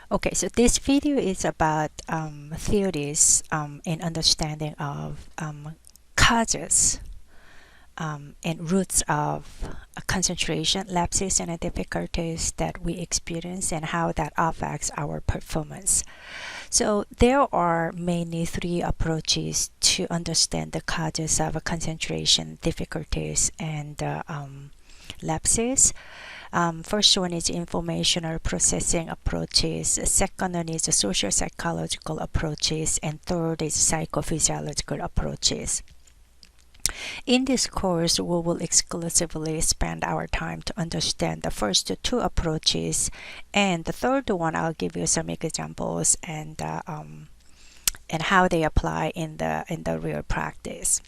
Okay, so this video is about theories and understanding of causes and roots of concentration lapses and difficulties that we experience and how that affects our performance. So there are mainly three approaches to understand the causes of concentration difficulties and lapses. First one is informational processing approaches. Second one is social psychological approaches, and third is psychophysiological approaches. In this course, we will exclusively spend our time to understand the first two approaches, and the third one I'll give you some examples and how they apply in the real practice.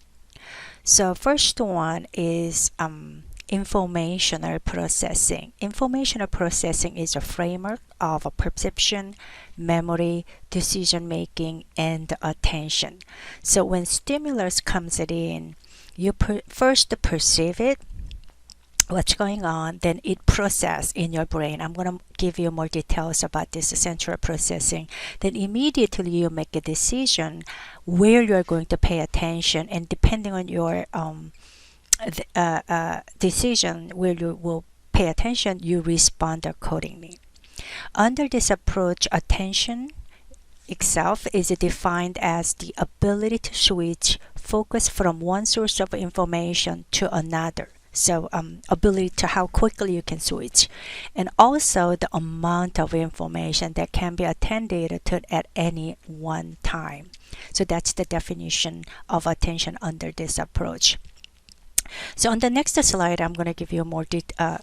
So first one is informational processing. Informational processing is a framework of a perception, memory, decision making, and attention. So when stimulus comes in, you first perceive it, what's going on, then it processes in your brain. I'm going to give you more details about this central processing. Then immediately you make a decision where you're going to pay attention, and depending on your decision where you will pay attention, you respond accordingly. Under this approach, attention itself is defined as the ability to switch focus from one source of information to another. So ability to how quickly you can switch, and also the amount of information that can be attended to at any one time. So that's the definition of attention under this approach. So on the next slide, I'm going to give you more details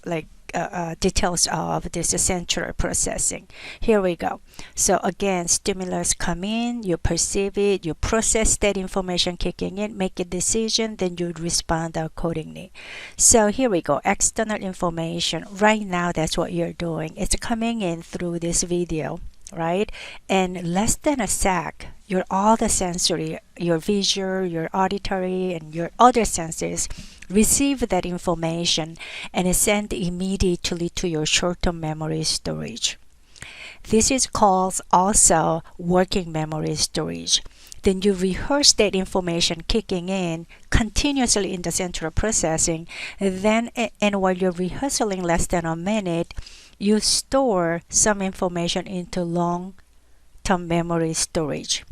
of this central processing. Here we go. So again, stimulus come in, you perceive it, you process that information kicking in, make a decision, then you respond accordingly. So here we go. External information. Right now, that's what you're doing. It's coming in through this video, right? And less than a sec, all the sensory, your visual, your auditory, and your other senses receive that information and is sent immediately to your short-term memory storage. This is called also working memory storage. Then you rehearse that information kicking in continuously in the central processing. And while you're rehearsing less than a minute, you store some information into long-term memory storage.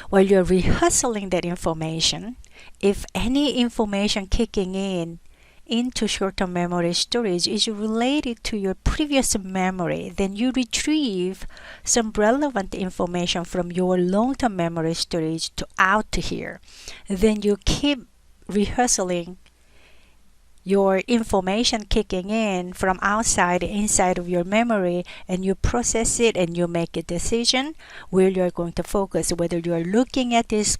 While you're rehearsing that information, if any information kicking in into short-term memory storage is related to your previous memory, then you retrieve some relevant information from your long-term memory storage to out to here. Then you keep rehearsing your information kicking in from outside inside of your memory, and you process it and you make a decision where you're going to focus, whether you're looking at this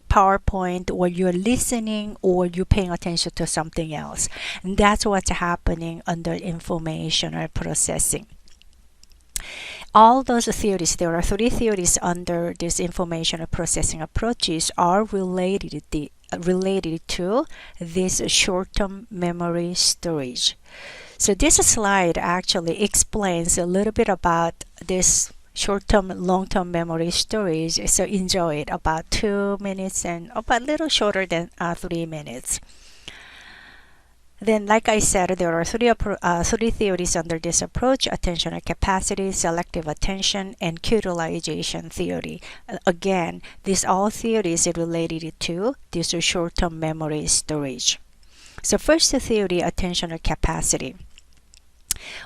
PowerPoint or you're listening or you're paying attention to something else. And that's what's happening under informational processing. All those theories, there are three theories under this informational processing approaches, are related to this short-term memory storage. So this slide actually explains a little bit about this short-term, long-term memory storage. So enjoy it, about 2 minutes and about a little shorter than 3 minutes. Then, like I said, there are three theories under this approach: attentional capacity, selective attention, and utilization theory. Again, these all theories are related to this short-term memory storage. So first theory, attentional capacity.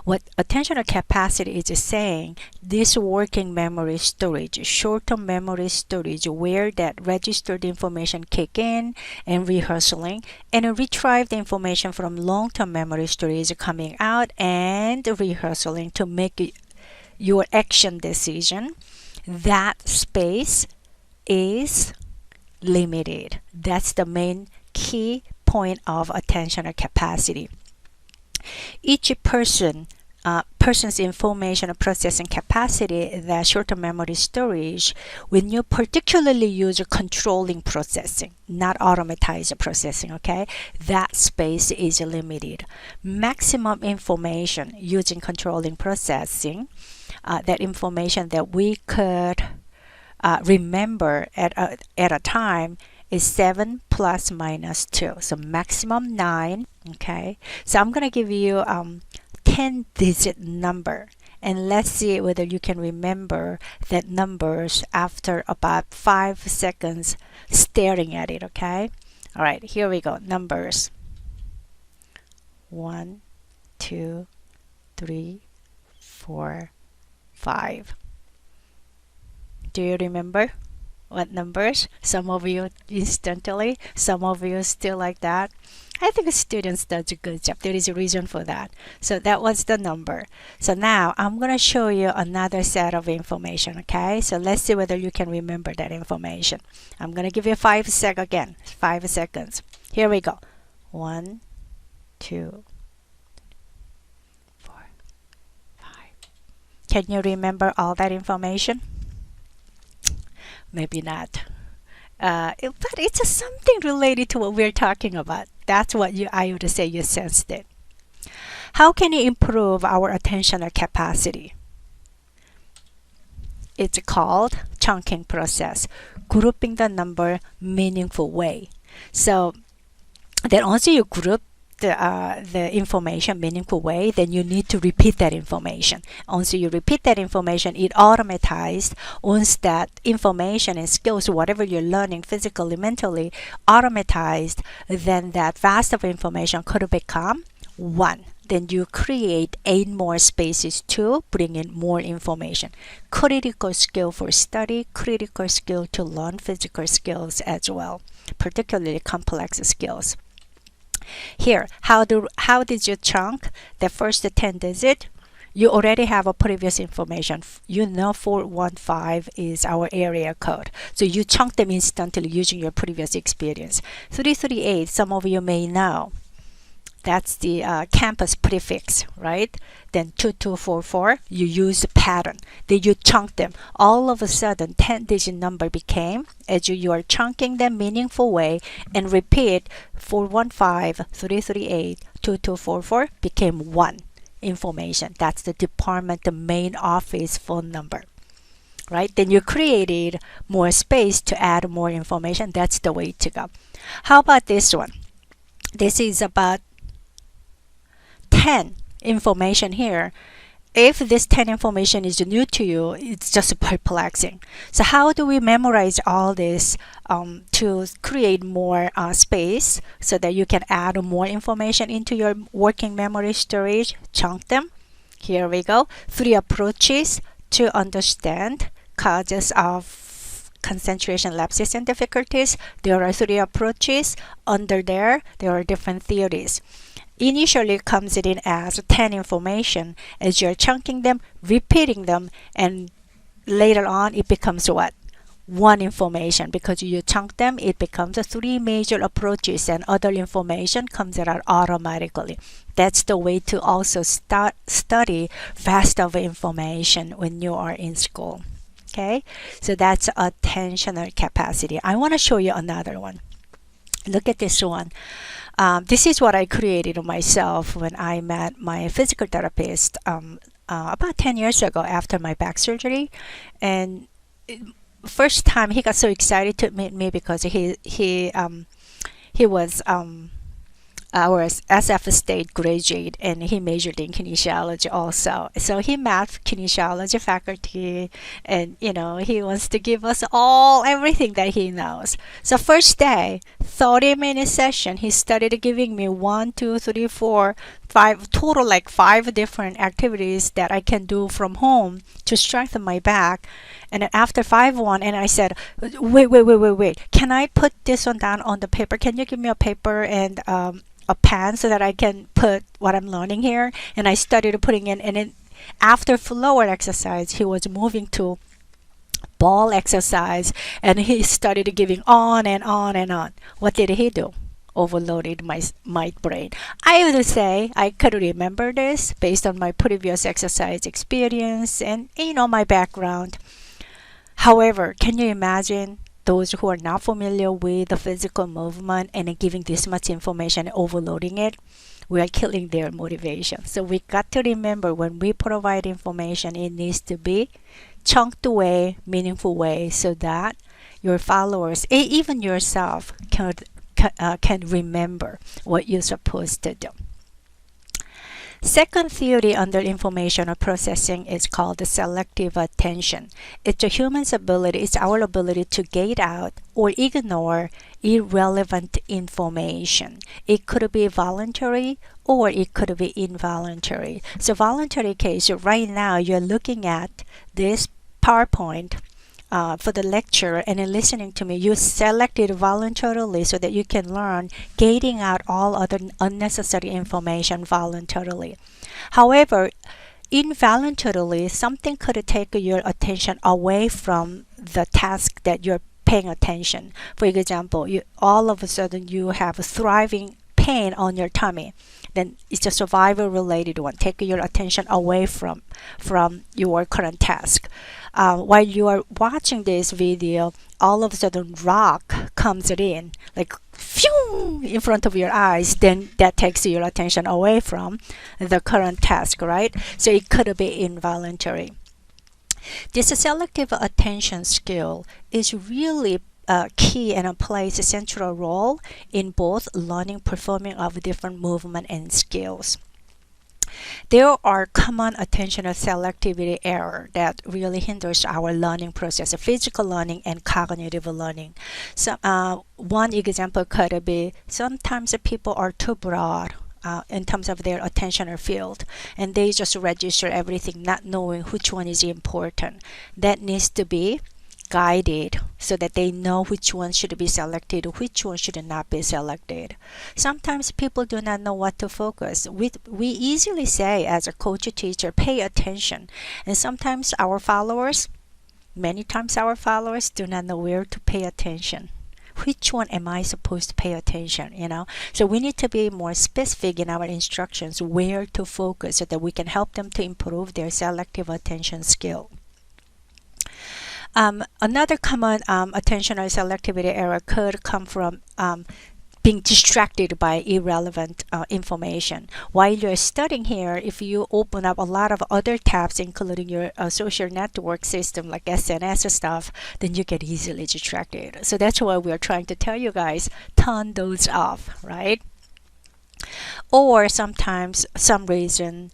What attentional capacity is saying, this working memory storage, short-term memory storage, where that registered information kick in and rehearsing, and retrieve the information from long-term memory storage coming out and rehearsing to make your action decision. That space is limited. That's the main key point of attentional capacity. Each person's information processing capacity, the short-term memory storage, when you particularly use controlling processing, not automatized processing, okay, that space is limited. Maximum information using controlling processing that information that we could remember at a time is 7 plus minus 2. So maximum 9. Okay. So I'm going to give you 10-digit number. And let's see whether you can remember that numbers after about 5 seconds staring at it. Okay. All right. Here we go. Numbers. 1, 2, 3, 4, 5. Do you remember what numbers? Some of you instantly, some of you still like that. I think students does a good job. There is a reason for that. So that was the number. So now I'm going to show you another set of information, okay? So let's see whether you can remember that information. I'm going to give you 5 seconds. Here we go. 1, 2, 4, 5. Can you remember all that information? Maybe not. But it's just something related to what we're talking about. That's what I would say you sensed it. How can you improve our attentional capacity? It's called chunking process, grouping the number meaningful way. So then once you group the information meaningful way, then you need to repeat that information. Once you repeat that information, it automatized. Once that information and skills, whatever you're learning physically, mentally, automatized, then that vast of information could become 1. Then you create 8 more spaces to bring in more information. Critical skill for study, critical skill to learn physical skills as well, particularly complex skills. Here, how did you chunk the first 10 digit? You already have a previous information. You know 415 is our area code. So you chunk them instantly using your previous experience. 338, some of you may know. That's the campus prefix, right? Then 2244, you use the pattern. Then you chunk them. All of a sudden, 10-digit number became, as you are chunking them meaningful way, and repeat 415, 338, 2244 became 1 information. That's the department, the main office phone number, right? Then you created more space to add more information. That's the way to go. How about this one? This is about 10 information here. If this 10 information is new to you, it's just perplexing. So how do we memorize all this to create more space so that you can add more information into your working memory storage? Chunk them. Here we go. 3 approaches to understand causes of concentration lapses and difficulties. There are 3 approaches. Under there are different theories. Initially comes in as 10 information. As you're chunking them, repeating them, and later on it becomes what? 1 information. Because you chunk them, it becomes 3 major approaches, and other information comes out automatically. That's the way to also study vast of information when you are in school. Okay, so that's attentional capacity. I want to show you another one. Look at this one. This is what I created myself when I met my physical therapist about 10 years ago after my back surgery. And first time he got so excited to meet me because he was our SF state graduate, and he majored in kinesiology also. So he met kinesiology faculty, and he wants to give us all everything that he knows. So first day, 30-minute session, he started giving me 1, 2, 3, 4, 5 total, like 5 different activities that I can do from home to strengthen my back. And then after 5-1, and I said, wait, can I put this one down on the paper? Can you give me a paper and a pen so that I can put what I'm learning here? And I started putting in, and then after floor exercise, he was moving to ball exercise, and he started giving on and on and on. What did he do? Overloaded my brain. I would say I could remember this based on my previous exercise experience and my background. However, can you imagine those who are not familiar with the physical movement and then giving this much information and overloading it, we are killing their motivation. So we got to remember, when we provide information, it needs to be chunked away, meaningful way, so that your followers, even yourself, can remember what you're supposed to do. Second theory under information processing is called the selective attention. It's a human's ability, it's our ability to gate out or ignore irrelevant information. It could be voluntary or it could be involuntary. So voluntary case, right now you're looking at this PowerPoint for the lecture and then listening to me. You selected voluntarily so that you can learn, gating out all other unnecessary information voluntarily. However, involuntarily, something could take your attention away from the task that you're paying attention. For example, all of a sudden you have a thriving pain on your tummy. Then it's a survival related one. Take your attention away from your current task. While you are watching this video, all of a sudden rock comes in, like phew, in front of your eyes. Then that takes your attention away from the current task, right? So it could be involuntary. This selective attention skill is really key and plays a central role in both learning, performing of different movement and skills. There are common attentional selectivity error that really hinders our learning process, physical learning and cognitive learning. So one example could be, sometimes people are too broad in terms of their attentional field, and they just register everything, not knowing which one is important. That needs to be guided so that they know which one should be selected, which one should not be selected. Sometimes people do not know what to focus. We easily say as a coach or teacher, pay attention. And sometimes our followers, many times our followers do not know where to pay attention. Which one am I supposed to pay attention, So we need to be more specific in our instructions where to focus so that we can help them to improve their selective attention skill. Another common attentional selectivity error could come from being distracted by irrelevant information. While you're studying here, if you open up a lot of other tabs, including your social network system like SNS stuff, then you get easily distracted. So that's why we're trying to tell you guys, turn those off, right? Or sometimes, some reason,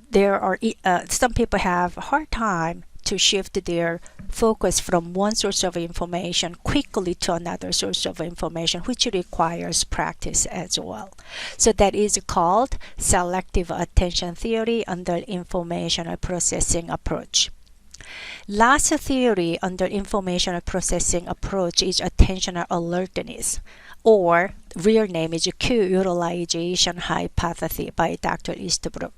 there are some people have a hard time to shift their focus from one source of information quickly to another source of information, which requires practice as well. So that is called selective attention theory under information processing approach. Last theory under information processing approach is attentional alertness, or real name is cue utilization hypothesis by Dr. Eastbrook.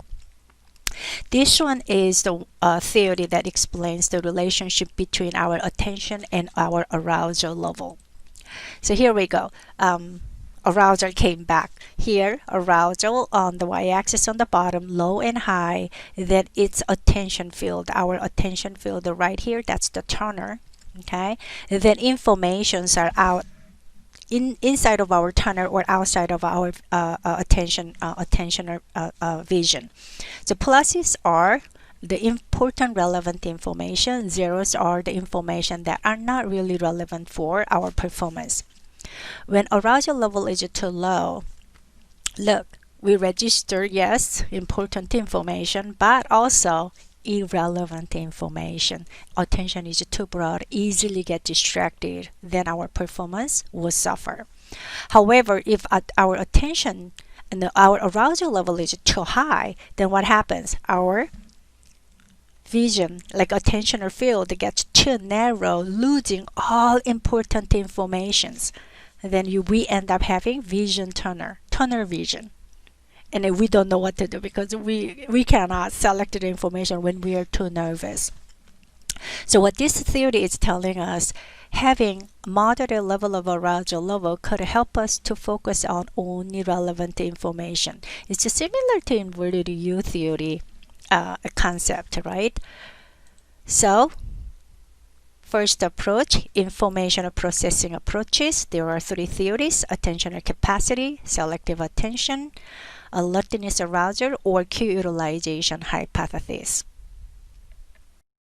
This one is the theory that explains the relationship between our attention and our arousal level. So here we go. Arousal came back. Here, arousal on the y-axis on the bottom, low and high, then it's attention field. Our attention field right here, that's the tuner. Okay, and then informations are out inside of our tunnel or outside of our attention vision. So pluses are the important relevant information. Zeros are the information that are not really relevant for our performance. When arousal level is too low, look, we register, yes, important information, but also irrelevant information. Attention is too broad, easily get distracted, then our performance will suffer. However, if our attention and our arousal level is too high, then what happens? Our vision, like attentional field, gets too narrow, losing all important informations. Then we end up having vision tunnel vision. And we don't know what to do because we cannot select the information when we are too nervous. So what this theory is telling us, having moderate level of arousal level could help us to focus on only relevant information. It's similar to inverted U theory concept, right? So first approach, informational processing approaches. There are three theories: attentional capacity, selective attention, alertness arousal, or cue utilization hypothesis.